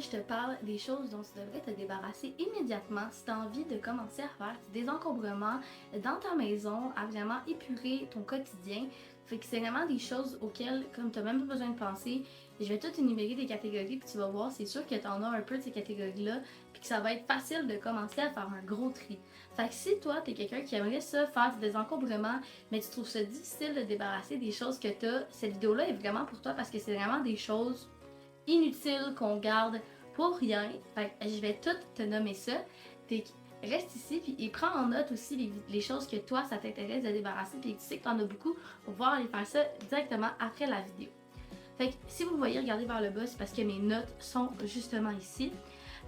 je te parle des choses dont tu devrais te débarrasser immédiatement si tu as envie de commencer à faire du désencombrement dans ta maison, à vraiment épurer ton quotidien. Fait que c'est vraiment des choses auxquelles, comme tu n'as même pas besoin de penser, je vais tout énumérer des catégories, puis tu vas voir, c'est sûr que tu en as un peu de ces catégories-là, puis que ça va être facile de commencer à faire un gros tri. Fait que si toi, tu es quelqu'un qui aimerait ça, faire du désencombrement, mais tu trouves ça difficile de débarrasser des choses que tu as, cette vidéo-là est vraiment pour toi parce que c'est vraiment des choses inutile qu'on garde pour rien. Fait que je vais tout te nommer ça. Fait que reste ici puis et prends en note aussi les choses que toi ça t'intéresse de débarrasser puis que tu sais que t'en as beaucoup pour pouvoir aller faire ça directement après la vidéo. Fait que si vous voyez regarder vers le bas, c'est parce que mes notes sont justement ici.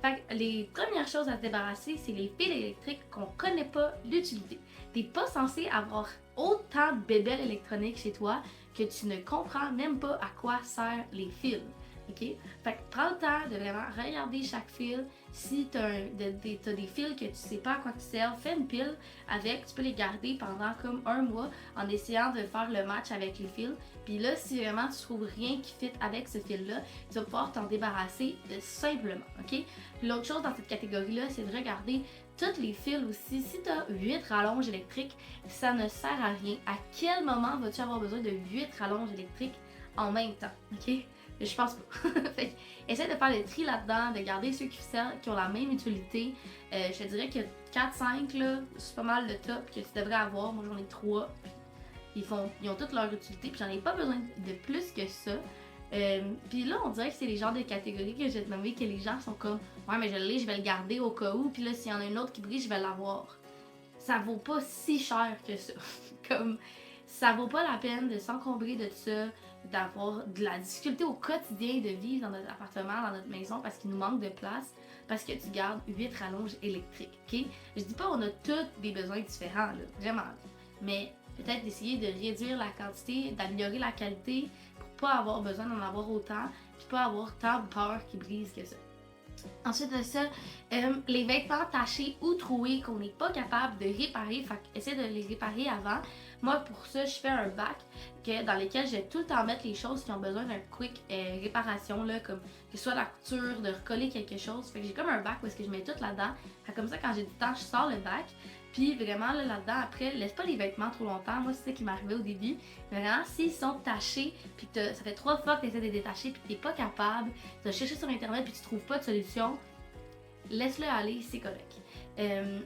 Fait que les premières choses à se débarrasser, c'est les fils électriques qu'on connaît pas l'utilité. T'es pas censé avoir autant de bébelles électroniques chez toi que tu ne comprends même pas à quoi servent les fils. OK? Fait que prends le temps de vraiment regarder chaque fil. Si tu as des fils que tu sais pas à quoi ils servent, fais une pile avec. Tu peux les garder pendant comme un mois en essayant de faire le match avec les fils. Puis là, si vraiment tu trouves rien qui fit avec ce fil-là, tu vas pouvoir t'en débarrasser simplement. OK? Puis l'autre chose dans cette catégorie-là, c'est de regarder tous les fils aussi. Si tu as 8 rallonges électriques, ça ne sert à rien. À quel moment vas-tu avoir besoin de 8 rallonges électriques en même temps? OK? Je pense pas. Fait que, essaie de faire le tri là-dedans, de garder ceux qui ont la même utilité. Je te dirais que 4-5, là, c'est pas mal le top que tu devrais avoir. Moi, j'en ai 3. Ils ont toutes leur utilité, puis j'en ai pas besoin de plus que ça. Puis là, on dirait que c'est les genres de catégories que j'ai nommées que les gens sont comme ouais, mais je l'ai, je vais le garder au cas où. Puis là, s'il y en a une autre qui brille, je vais l'avoir. Ça vaut pas si cher que ça. Comme ça vaut pas la peine de s'encombrer de ça, d'avoir de la difficulté au quotidien de vivre dans notre appartement, dans notre maison parce qu'il nous manque de place, parce que tu gardes 8 rallonges électriques, ok? Je dis pas on a tous des besoins différents, là, vraiment. Mais peut-être d'essayer de réduire la quantité, d'améliorer la qualité pour pas avoir besoin d'en avoir autant, puis pas avoir tant de peur qui brise que ça. Ensuite de ça, les vêtements tachés ou troués qu'on n'est pas capable de réparer, fait essaie de les réparer avant. Moi, pour ça, je fais un bac dans lequel je vais tout le temps mettre les choses qui ont besoin d'un quick réparation, là, comme que ce soit la couture, de recoller quelque chose. Fait que j'ai comme un bac où est-ce que je mets tout là-dedans. Fait comme ça, quand j'ai du temps, je sors le bac. Puis vraiment, là-dedans, après, laisse pas les vêtements trop longtemps. Moi, c'est ça qui m'arrivait au début. Mais vraiment, s'ils sont tachés, puis que ça fait 3 fois que tu essaies de les détacher, puis que t'es pas capable, tu vas chercher sur Internet, puis tu trouves pas de solution, laisse-le aller, c'est correct.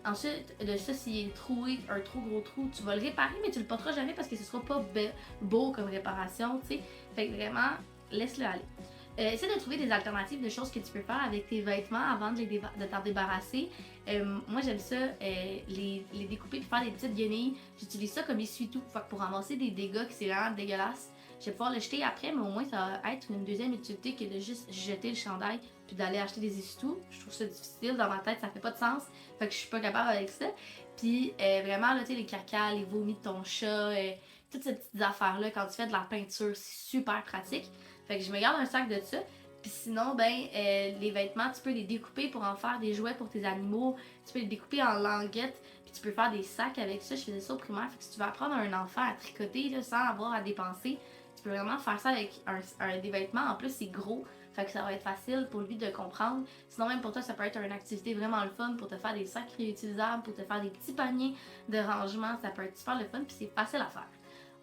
Ensuite, de ça, s'il est troué, un trop gros trou, tu vas le réparer, mais tu le porteras jamais parce que ce sera pas beau comme réparation, tu sais. Fait que vraiment, laisse-le aller. Essaie de trouver des alternatives de choses que tu peux faire avec tes vêtements avant de t'en débarrasser. Moi, j'aime ça, les découper et faire des petites guenilles. J'utilise ça comme essuie-tout. Fait que pour ramasser des dégâts qui c'est vraiment dégueulasse, je vais pouvoir le jeter après, mais au moins ça va être une deuxième utilité que de juste jeter le chandail puis d'aller acheter des essuie-tout. Je trouve ça difficile. Dans ma tête, ça fait pas de sens. Fait que je suis pas capable avec ça. Puis vraiment, là, tu sais, les caca, les vomis de ton chat, toutes ces petites affaires-là, quand tu fais de la peinture, c'est super pratique. Fait que je me garde un sac de ça. Puis sinon, ben, les vêtements, tu peux les découper pour en faire des jouets pour tes animaux. Tu peux les découper en languettes. Puis tu peux faire des sacs avec ça. Je faisais ça au primaire. Fait que si tu veux apprendre à un enfant à tricoter là, sans avoir à dépenser, tu peux vraiment faire ça avec des vêtements. En plus, c'est gros. Fait que ça va être facile pour lui de comprendre. Sinon, même pour toi, ça peut être une activité vraiment le fun pour te faire des sacs réutilisables, pour te faire des petits paniers de rangement. Ça peut être super le fun. Puis c'est facile à faire.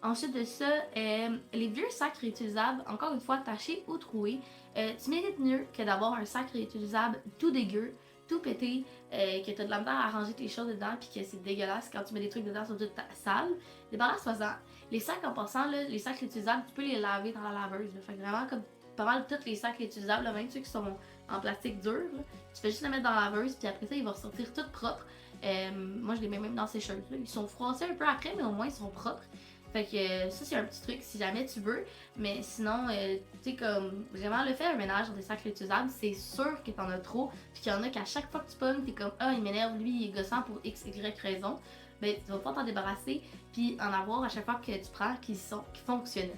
Ensuite de ça, les vieux sacs réutilisables, encore une fois tachés ou troués, tu mérites mieux que d'avoir un sac réutilisable tout dégueu, tout pété, que tu as de la misère à ranger tes choses dedans puis que c'est dégueulasse quand tu mets des trucs dedans, sont toutes sales. Débarrasse-toi-en. Les sacs en passant, là, les sacs réutilisables, tu peux les laver dans la laveuse. Là. Fait que vraiment, comme pas mal tous les sacs réutilisables, là, même ceux qui sont en plastique dur, là, tu fais juste les mettre dans la laveuse puis après ça, ils vont ressortir tout propres. Moi, je les mets même dans ces shirts. Là. Ils sont froissés un peu après, mais au moins, ils sont propres. Fait que ça, c'est un petit truc si jamais tu veux. Mais sinon, tu sais, comme vraiment le faire un ménage dans des sacs réutilisables, c'est sûr que t'en as trop. Puis qu'il y en a qu'à chaque fois que tu pognes, t'es comme ah, il m'énerve, lui, il est gossant pour X, Y raison. Ben, tu vas pas t'en débarrasser. Puis en avoir à chaque fois que tu prends qui sont fonctionnels.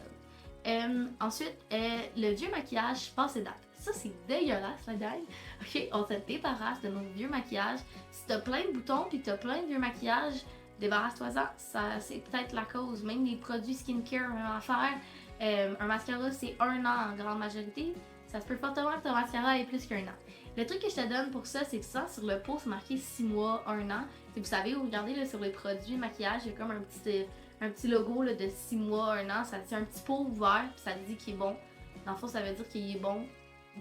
Ensuite, le vieux maquillage passé date. Ça, c'est dégueulasse, la gang. Ok, on se débarrasse de nos vieux maquillages. Si t'as plein de boutons puis t'as plein de vieux maquillages, débarrasse-toi-en, ça c'est peut-être la cause. Même les produits skincare, même affaire. Un mascara, c'est 1 an en grande majorité. ça se peut fortement que ta mascara ait plus qu'1 an. Le truc que je te donne pour ça, c'est que ça, sur le pot, c'est marqué 6 mois, 1 an. Et vous savez, regardez là, sur les produits maquillage, il y a comme un petit logo là, de 6 mois, 1 an. C'est un petit pot ouvert, puis ça dit qu'il est bon. Dans le fond, ça veut dire qu'il est bon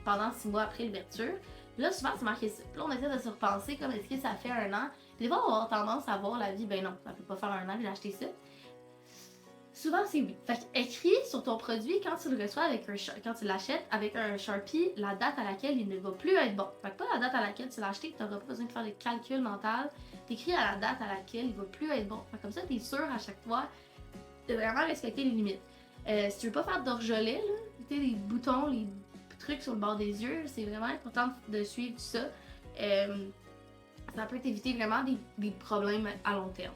pendant 6 mois après l'ouverture. Là, souvent, c'est marqué ça. Puis là, on essaie de se repenser comme est-ce que ça fait 1 an. Puis des fois, on va avoir tendance à voir la vie, ben non, ça peut pas faire 1 an que j'ai acheté ça. Souvent, c'est oui. Fait écris sur ton produit quand tu le reçois quand tu l'achètes avec un Sharpie la date à laquelle il ne va plus être bon. Fait que pas la date à laquelle tu l'as acheté, tu n'auras pas besoin de faire des calculs mentaux. T'écris à la date à laquelle il va plus être bon. Fait comme ça, tu es sûr à chaque fois de vraiment respecter les limites. Si tu veux pas faire d'orgelet, les boutons, les trucs sur le bord des yeux, c'est vraiment important de suivre ça. Ça peut t'éviter vraiment des problèmes à long terme.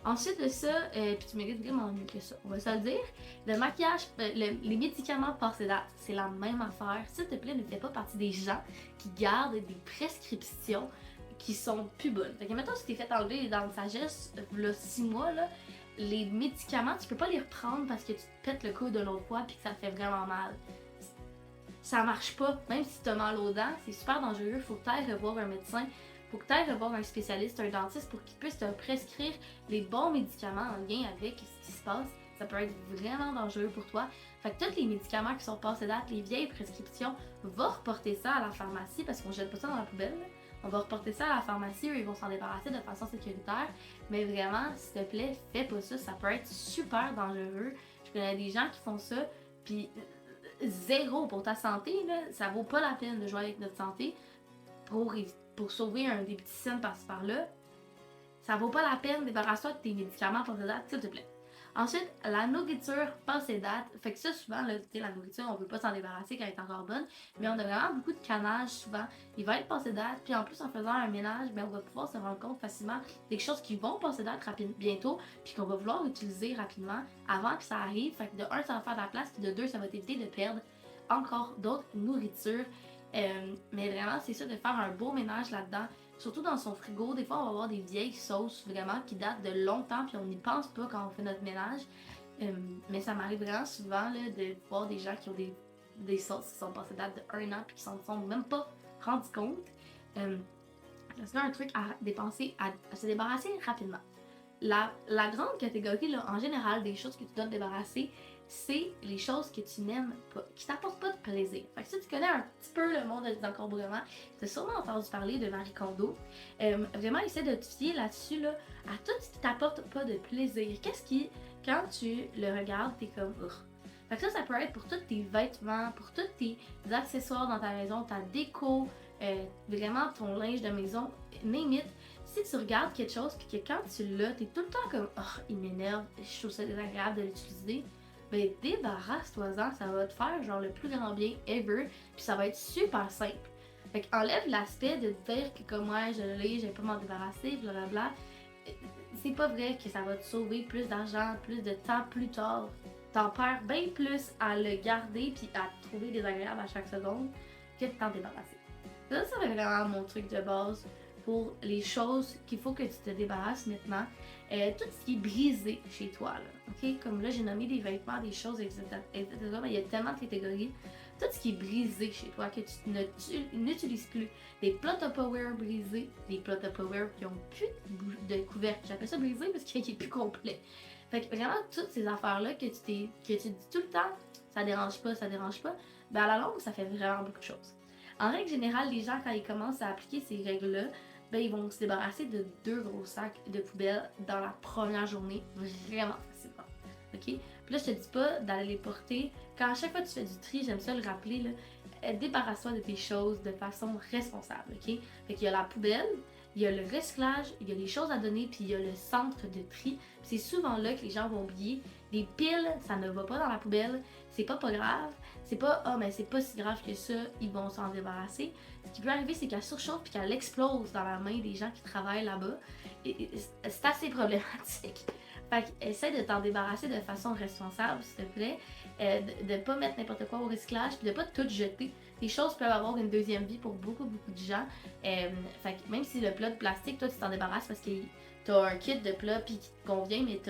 Ensuite de ça, puis tu mérites vraiment mieux que ça, on va se le dire. Le maquillage, les médicaments passés date, c'est la même affaire. S'il te plaît, ne fais pas partie des gens qui gardent des prescriptions qui sont plus bonnes. Fait que mettons, si t'es fait enlever les dents de sagesse, là, 6 mois, là, les médicaments, tu peux pas les reprendre parce que tu te pètes le coude de l'autre fois puis que ça te fait vraiment mal. Ça marche pas, même si t'as mal aux dents, c'est super dangereux, faut que t'ailles revoir un médecin. Faut que tu ailles revoir un spécialiste, un dentiste pour qu'il puisse te prescrire les bons médicaments en lien avec ce qui se passe. Ça peut être vraiment dangereux pour toi. Fait que tous les médicaments qui sont passés date, les vieilles prescriptions, va reporter ça à la pharmacie parce qu'on jette pas ça dans la poubelle. On va reporter ça à la pharmacie, eux ils vont s'en débarrasser de façon sécuritaire. Mais vraiment, s'il te plaît, fais pas ça. Ça peut être super dangereux. Je connais des gens qui font ça, puis zéro pour ta santé, là, ça vaut pas la peine de jouer avec notre santé pour sauver des petits cents par-ci par-là. Ça vaut pas la peine, débarrasse-toi de tes médicaments passés date, s'il te plaît. Ensuite, la nourriture passée date. Fait que ça, souvent, là, la nourriture, on veut pas s'en débarrasser quand elle est encore bonne, mais on a vraiment beaucoup de canage souvent. Il va être passé date, puis en plus, en faisant un ménage, ben, on va pouvoir se rendre compte facilement des choses qui vont passer date bientôt, puis qu'on va vouloir utiliser rapidement avant que ça arrive. Fait que de un, ça va faire de la place, puis de deux, ça va t'éviter de perdre encore d'autres nourritures. Mais vraiment, c'est ça, de faire un beau ménage là-dedans. Surtout dans son frigo, des fois on va avoir des vieilles sauces vraiment qui datent de longtemps puis on n'y pense pas quand on fait notre ménage. Mais ça m'arrive vraiment souvent là, de voir des gens qui ont des sauces qui sont passées date de 1 an puis qui s'en sont même pas rendus compte. C'est un truc à dépenser, à se débarrasser rapidement. La grande catégorie, là, en général, des choses que tu dois te débarrasser, c'est les choses que tu n'aimes pas, qui t'apportent pas de plaisir. Fait que si tu connais un petit peu le monde des encombrements, tu as sûrement entendu parler de Marie Kondo. Vraiment, essaie de te fier là-dessus, là, à tout ce qui t'apporte pas de plaisir. Qu'est-ce qui, quand tu le regardes, t'es comme Fait que ça peut être pour tous tes vêtements, pour tous tes accessoires dans ta maison, ta déco, vraiment ton linge de maison, name it. Si tu regardes quelque chose puis que quand tu l'as, t'es tout le temps comme il m'énerve, je trouve ça désagréable de l'utiliser, ben débarrasse-toi-en, ça va te faire genre le plus grand bien ever, puis ça va être super simple. Fait qu'enlève l'aspect de te dire que comme moi je l'ai, je vais pas m'en débarrasser, blablabla. C'est pas vrai que ça va te sauver plus d'argent, plus de temps plus tard. T'en perds bien plus à le garder puis à te trouver désagréable à chaque seconde que de t'en débarrasser. Ça va vraiment mon truc de base pour les choses qu'il faut que tu te débarrasses maintenant. Tout ce qui est brisé chez toi, là, ok? Comme là, j'ai nommé des vêtements, des choses, etc. Mais il y a tellement de catégories. Tout ce qui est brisé chez toi, que tu n'utilises plus. Des plots Tupperware brisés, des plots Tupperware qui ont plus de couvercle. J'appelle ça brisé parce qu'il est plus complet. Fait que vraiment, toutes ces affaires-là que tu dis tout le temps, ça dérange pas, ben à la longue, ça fait vraiment beaucoup de choses. En règle générale, les gens, quand ils commencent à appliquer ces règles-là, ben, ils vont se débarrasser de 2 gros sacs de poubelle dans la première journée, vraiment facilement. Ok? Puis là, je te dis pas d'aller les porter. Quand à chaque fois que tu fais du tri, j'aime ça le rappeler, là, débarrasse-toi de tes choses de façon responsable. Ok? Fait qu'il y a la poubelle, il y a le recyclage, il y a les choses à donner, puis il y a le centre de tri. C'est souvent là que les gens vont oublier. Les piles, ça ne va pas dans la poubelle, c'est pas grave. C'est pas mais c'est pas si grave que ça, ils vont s'en débarrasser. Ce qui peut arriver, c'est qu'elle surchauffe puis qu'elle explose dans la main des gens qui travaillent là-bas. Et c'est assez problématique. Fait que essaie de t'en débarrasser de façon responsable, s'il te plaît. De pas mettre n'importe quoi au recyclage, puis de pas tout jeter. Les choses peuvent avoir une deuxième vie pour beaucoup de gens. Fait que même si le plat de plastique, toi tu t'en débarrasses parce que t'as un kit de plats puis qui te convient, mais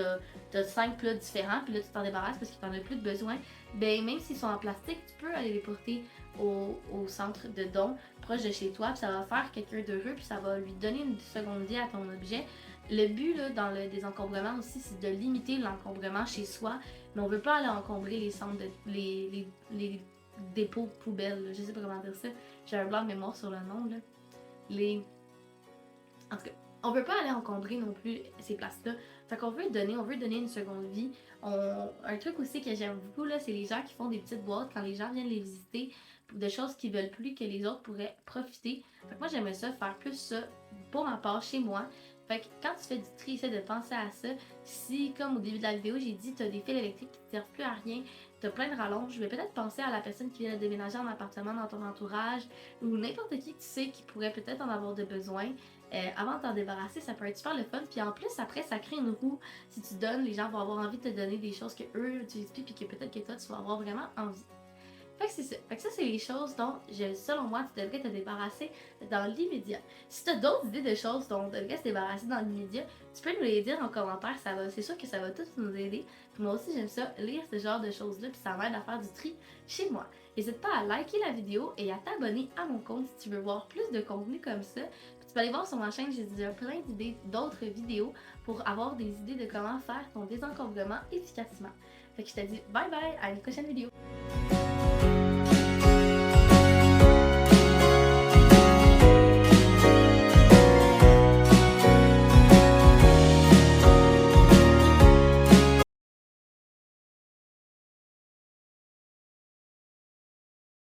t'as 5 plats différents, puis là tu t'en débarrasses parce que t'en as plus de besoin, ben même s'ils sont en plastique, tu peux aller les porter au centre de don proche de chez toi, puis ça va faire quelqu'un d'heureux, puis ça va lui donner une seconde vie à ton objet. Le but là, dans le désencombrement aussi, c'est de limiter l'encombrement chez soi, mais on veut pas aller encombrer les centres de les dépôts poubelles, là. Je sais pas comment dire ça, j'ai un blanc de mémoire sur le nom là. En tout cas, on veut pas aller encombrer non plus ces places-là. Fait qu'on veut donner une seconde vie. Un truc aussi que j'aime beaucoup, là, c'est les gens qui font des petites boîtes quand les gens viennent les visiter de choses qu'ils veulent plus que les autres pourraient profiter. Fait que moi, j'aimerais ça, faire plus ça pour ma part chez moi. Fait que quand tu fais du tri, essaie de penser à ça. Si, comme au début de la vidéo, j'ai dit, t'as des fils électriques qui te servent plus à rien, t'as plein de rallonges, je vais peut-être penser à la personne qui vient de déménager en appartement dans ton entourage ou n'importe qui que tu sais qui pourrait peut-être en avoir de besoin. Avant de t'en débarrasser, ça peut être super le fun. Puis en plus, après, ça crée une roue. Si tu donnes, les gens vont avoir envie de te donner des choses que eux utilisent plus, puis que peut-être que toi, tu vas avoir vraiment envie. Fait que c'est ça. Fait que ça, c'est les choses dont, selon moi, tu devrais te débarrasser dans l'immédiat. Si tu as d'autres idées de choses dont tu devrais se débarrasser dans l'immédiat, tu peux nous les dire en commentaire. C'est sûr que ça va tous nous aider. Puis moi aussi, j'aime ça, lire ce genre de choses-là, puis ça m'aide à faire du tri chez moi. N'hésite pas à liker la vidéo et à t'abonner à mon compte si tu veux voir plus de contenu comme ça. Puis tu peux aller voir sur ma chaîne, j'ai déjà plein d'idées d'autres vidéos pour avoir des idées de comment faire ton désencombrement efficacement. Fait que je te dis bye bye, à une prochaine vidéo.